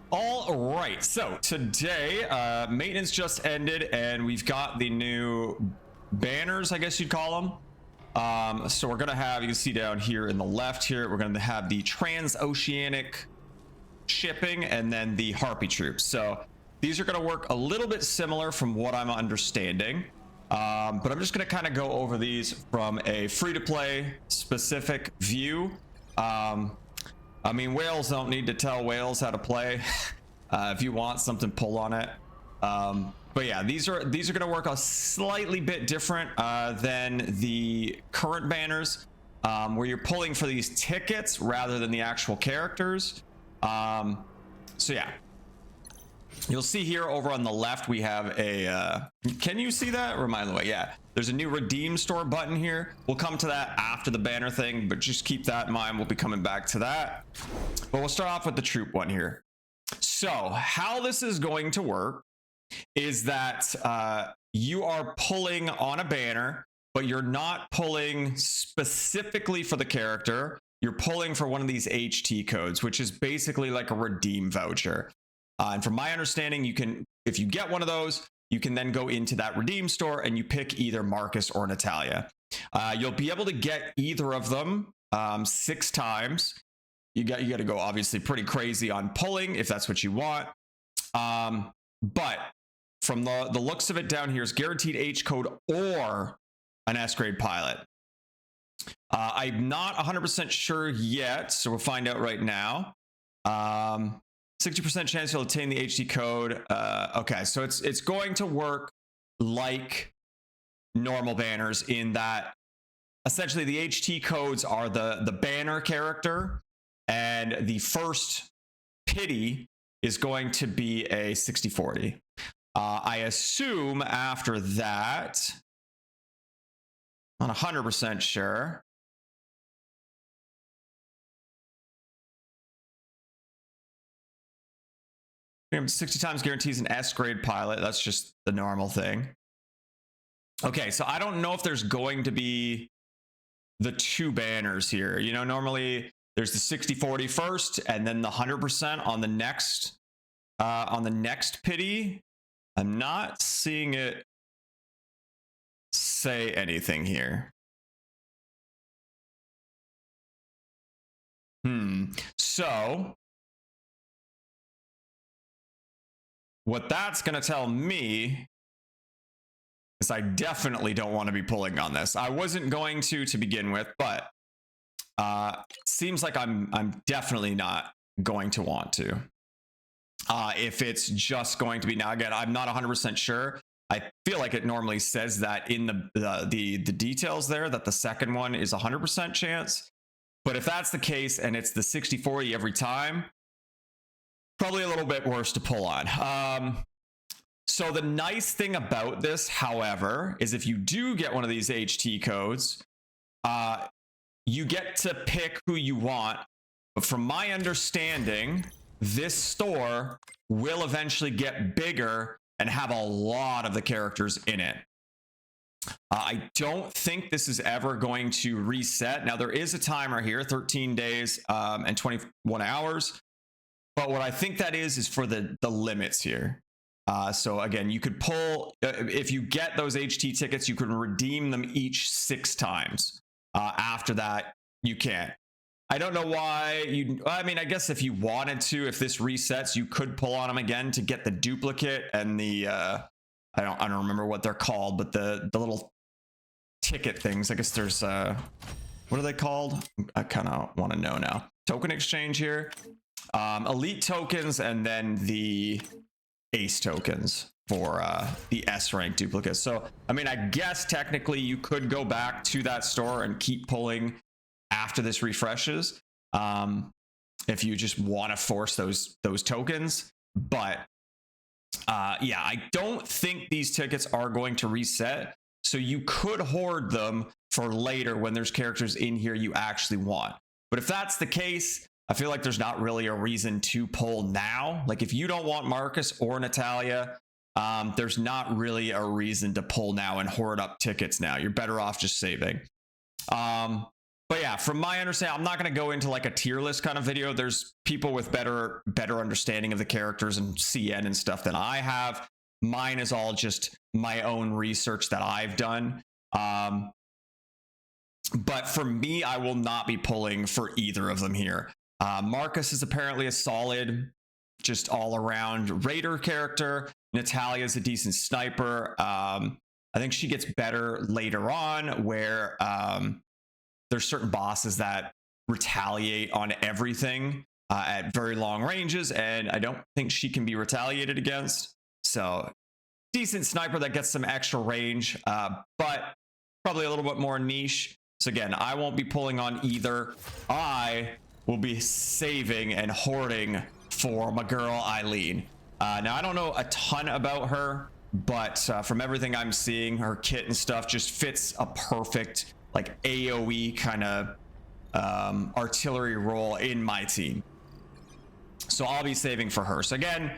All right, so today maintenance just ended and we've got the new banners, I guess you'd call them. So we're gonna have, you can see down here in the left here, we're gonna have the Transoceanic shipping and then the Harpy troops. So these are gonna work a little bit similar from what I'm understanding. But I'm just gonna kind of go over these from a free-to-play specific view. I mean, whales don't need to tell whales how to play. If you want something, pull on it. But yeah, these are going to work a slightly bit different than the current banners, where you're pulling for these tickets rather than the actual characters. So yeah, you'll see here over on the left we have a. Can you see that? Remind the way. Yeah. There's a new redeem store button here. We'll come to that after the banner thing, but just keep that in mind. We'll be coming back to that. But we'll start off with the troop one here. So how this is going to work is that you are pulling on a banner, but you're not pulling specifically for the character. You're pulling for one of these HT codes, which is basically like a redeem voucher. And from my understanding, you can, if you get one of those, you can then go into that redeem store and you pick either Marcus or Natalia. You'll be able to get either of them 6 times. You got to go obviously pretty crazy on pulling if that's what you want. But from the looks of it down here is guaranteed H code or an S grade pilot. I'm not 100% sure yet, so we'll find out right now. 60% chance you'll obtain the HD code. Okay, so it's going to work like normal banners in that essentially the HT codes are the banner character, and the first pity is going to be a 60/40. I assume after that, I'm not 100% sure. We have 60 times guarantees an S grade pilot. That's just the normal thing. Okay, so I don't know if there's going to be the 2 banners here. You know, normally there's the 60/40 first and then the 100% on the next pity. I'm not seeing it say anything here. So what that's going to tell me is I definitely don't want to be pulling on this. I wasn't going to begin with, but seems like I'm definitely not going to want to. If it's just going to be, now again, I'm not 100% sure. I feel like it normally says that in the details there that the second one is 100% chance. But if that's the case and it's the 60/40 every time, probably a little bit worse to pull on. So the nice thing about this, however, is if you do get one of these HT codes, you get to pick who you want. But from my understanding, this store will eventually get bigger and have a lot of the characters in it. I don't think this is ever going to reset. Now, there is a timer here, 13 days and 21 hours. But what I think that is for the limits here. So again, you could pull, if you get those HT tickets, you can redeem them each 6 times. After that, you can't. I don't know why I mean, I guess if you wanted to, if this resets, you could pull on them again to get the duplicate and the, I don't remember what they're called, but the little ticket things. I guess there's, what are they called? I kind of want to know now. Token exchange here. Elite tokens and then the ace tokens for the S rank duplicates. So, I mean, I guess technically you could go back to that store and keep pulling after this refreshes, if you just want to force those tokens. But yeah, I don't think these tickets are going to reset. So you could hoard them for later when there's characters in here you actually want. But if that's the case, I feel like there's not really a reason to pull now. Like if you don't want Marcus or Natalia, there's not really a reason to pull now and hoard up tickets now. You're better off just saving. But yeah, from my understanding, I'm not going to go into like a tier list kind of video. There's people with better understanding of the characters and CN and stuff than I have. Mine is all just my own research that I've done. But for me, I will not be pulling for either of them here. Marcus is apparently a solid, just all around raider character. Natalia is a decent sniper. I think she gets better later on, where there's certain bosses that retaliate on everything at very long ranges, and I don't think she can be retaliated against. So decent sniper that gets some extra range, but probably a little bit more niche. So again, I won't be pulling on either. I will be saving and hoarding for my girl Eileen. Now, I don't know a ton about her, but from everything I'm seeing, her kit and stuff just fits a perfect like AoE kind of artillery role in my team. So I'll be saving for her. So again,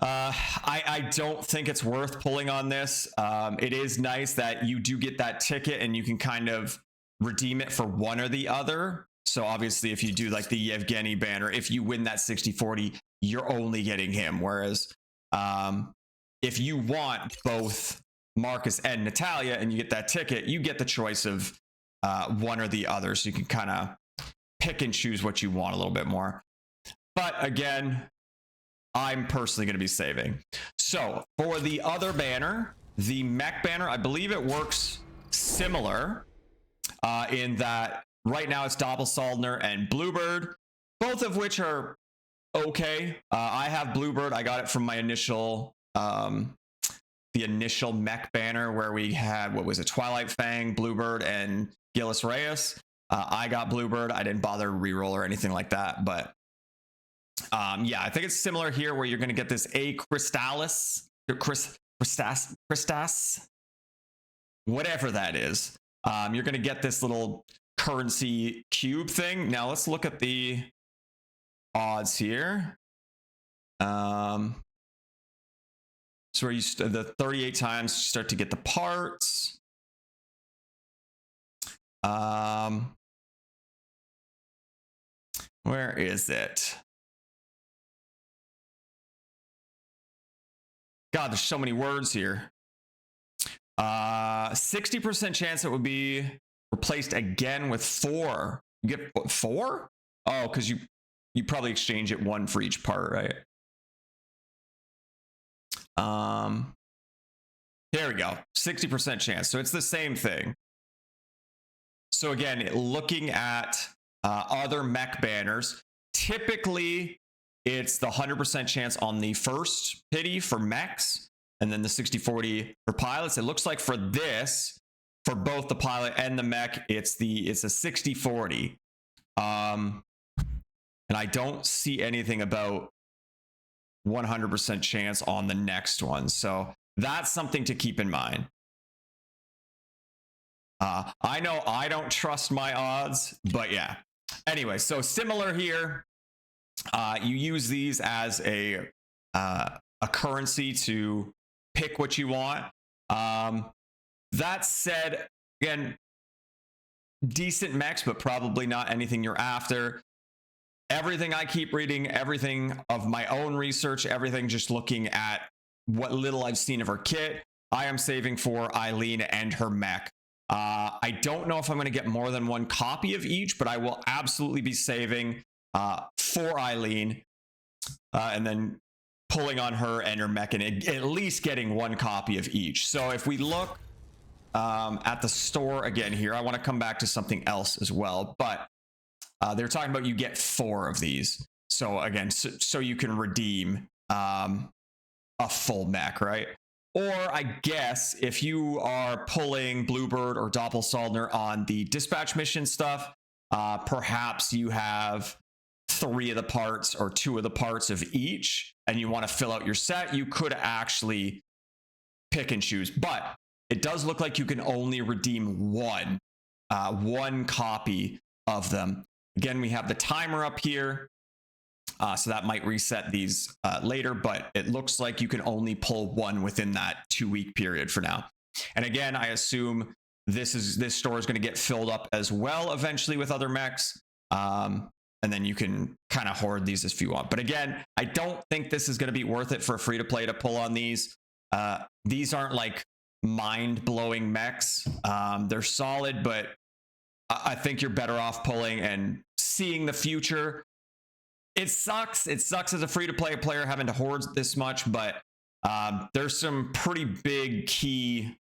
I don't think it's worth pulling on this. It is nice that you do get that ticket and you can kind of redeem it for one or the other. So obviously if you do like the Yevgeny banner, if you win that 60-40, you're only getting him. Whereas if you want both Marcus and Natalia and you get that ticket, you get the choice of one or the other. So you can kind of pick and choose what you want a little bit more. But again, I'm personally going to be saving. So for the other banner, the mech banner, I believe it works similar in that right now it's Doppelsoldner and Bluebird, both of which are okay. I have Bluebird. I got it from my initial, the initial mech banner where we had, what was it, Twilight Fang, Bluebird, and Gillis Reyes. I got Bluebird. I didn't bother to reroll or anything like that, but yeah, I think it's similar here where you're going to get this A Crystallis, Crystas, whatever that is. You're going to get this little currency cube thing. Now let's look at the odds here. So where you the 38 times you start to get the parts. Where is it? God, there's so many words here. 60% chance it would be replaced again with 4. You get what, 4? Oh, because you probably exchange it 1 for each part, right? There we go. 60% chance. So it's the same thing. So again, looking at other mech banners, typically it's the 100% chance on the first pity for mechs, and then the 60-40 for pilots. It looks like for this, for both the pilot and the mech, it's a 60-40. And I don't see anything about 100% chance on the next one. So that's something to keep in mind. I know I don't trust my odds, but yeah. Anyway, so similar here. You use these as a currency to pick what you want. That said, again, decent mechs, but probably not anything you're after. Everything I keep reading, everything of my own research, everything just looking at what little I've seen of her kit, I am saving for Eileen and her mech. I don't know if I'm going to get more than 1 copy of each, but I will absolutely be saving for Eileen and then pulling on her and her mech and at least getting 1 copy of each. So if we look at the store again here, I want to come back to something else as well, but they're talking about you get 4 of these. So again, so you can redeem a full mech, right? Or I guess if you are pulling Bluebird or Doppelsoldner on the dispatch mission stuff, perhaps you have 3 of the parts or 2 of the parts of each, and you want to fill out your set, you could actually pick and choose. But it does look like you can only redeem one copy of them. Again, we have the timer up here. So that might reset these later, but it looks like you can only pull 1 within that 2-week period for now. And again, I assume this store is going to get filled up as well eventually with other mechs. And then you can kind of hoard these if you want. But again, I don't think this is going to be worth it for free to play to pull on these. These aren't like mind-blowing mechs. They're solid, but I think you're better off pulling and seeing the future. It sucks. It sucks as a free-to-play player having to hoard this much, but there's some pretty big key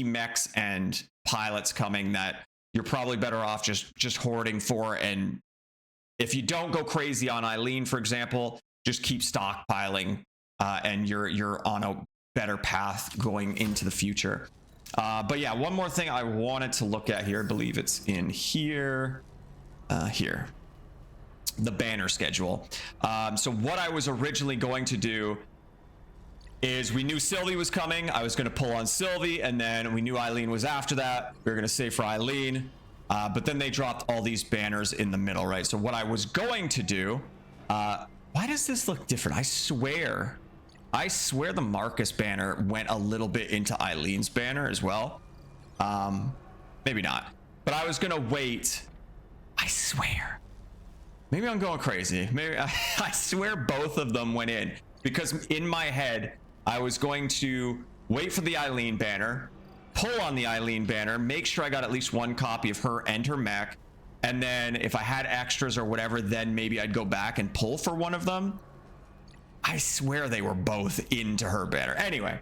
mechs and pilots coming that you're probably better off just hoarding for. And if you don't go crazy on Eileen, for example, just keep stockpiling, and you're on a better path going into the future. But yeah, one more thing I wanted to look at here. I believe it's in here. Here. The banner schedule. So what I was originally going to do is, we knew Sylvie was coming. I was going to pull on Sylvie, and then we knew Eileen was after that. We were going to save for Eileen. But then they dropped all these banners in the middle, right? So what I was going to do, why does this look different? I swear the Marcus banner went a little bit into Eileen's banner as well. Maybe not, but I was gonna wait. I swear, maybe I'm going crazy. Maybe I swear both of them went in, because in my head, I was going to wait for the Eileen banner, pull on the Eileen banner, make sure I got at least one copy of her and her mech, and then if I had extras or whatever, then maybe I'd go back and pull for one of them. I swear they were both into her banner. Anyway,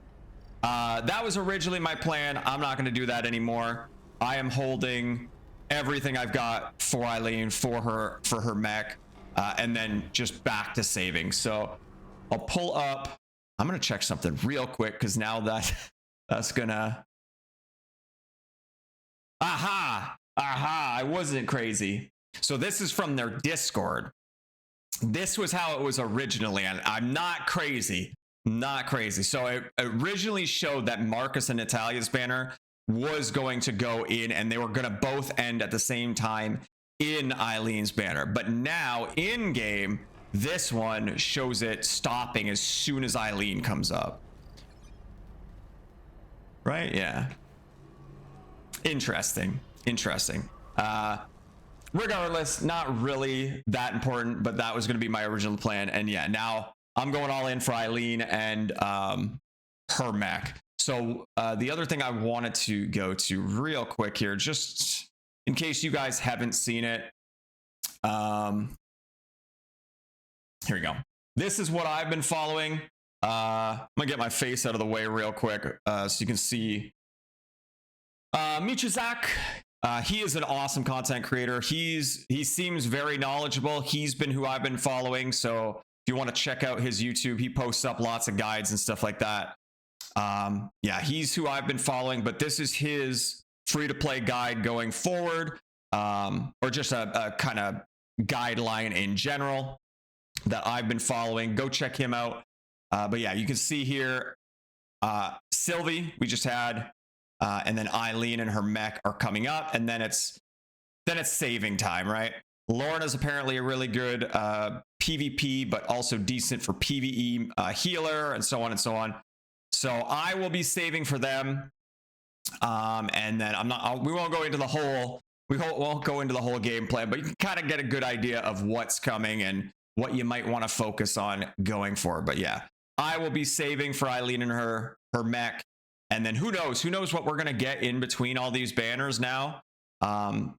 that was originally my plan. I'm not going to do that anymore. I am holding everything I've got for Eileen, for her mech, and then just back to saving. So I'll pull up. I'm going to check something real quick, because now that's gonna... Aha, I wasn't crazy. So this is from their Discord. This was how it was originally, and I'm not crazy. So it originally showed that Marcus and Natalia's banner was going to go in, and they were going to both end at the same time in Eileen's banner. But now in game, this one shows it stopping as soon as Eileen comes up. Right? Yeah. Interesting. Regardless, not really that important, but that was going to be my original plan. And yeah, now I'm going all in for Eileen and her mech. So the other thing I wanted to go to real quick here, just in case you guys haven't seen it. Here we go. This is what I've been following. I'm gonna get my face out of the way real quick so you can see. Michizak, he is an awesome content creator. He seems very knowledgeable. He's been who I've been following. So if you want to check out his YouTube, he posts up lots of guides and stuff like that. Yeah, he's who I've been following, but this is his free-to-play guide going forward, or just a kind of guideline in general that I've been following. Go check him out. But yeah, you can see here, Sylvie, we just had, and then Eileen and her mech are coming up, and then it's saving time, right? Lorna's apparently a really good PvP, but also decent for PvE healer, and so on and so on. So I will be saving for them, and then we won't go into the whole game plan, but you can kind of get a good idea of what's coming and what you might want to focus on going forward. But yeah, I will be saving for Eileen and her mech. And then who knows what we're going to get in between all these banners now,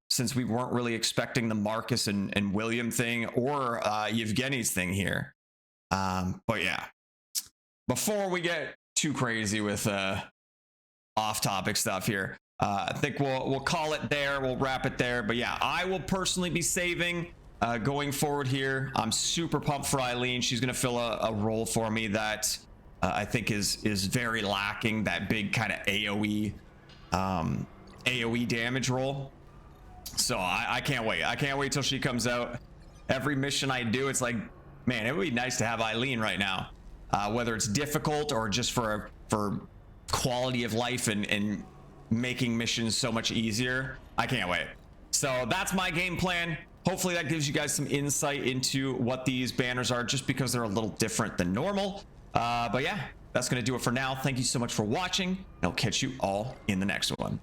since we weren't really expecting the Marcus and William thing or Yevgeny's thing here. But yeah, before we get too crazy with off-topic stuff here, I think we'll call it there. We'll wrap it there. But yeah, I will personally be saving going forward here. I'm super pumped for Eileen. She's going to fill a role for me that I think is very lacking, that big kind of AoE damage roll. So I can't wait. I can't wait till she comes out. Every mission I do, it's like, man, it would be nice to have Eileen right now, whether it's difficult or just for quality of life and making missions so much easier. I can't wait. So that's my game plan. Hopefully that gives you guys some insight into what these banners are, just because they're a little different than normal. But yeah, that's going to do it for now. Thank you so much for watching, and I'll catch you all in the next one.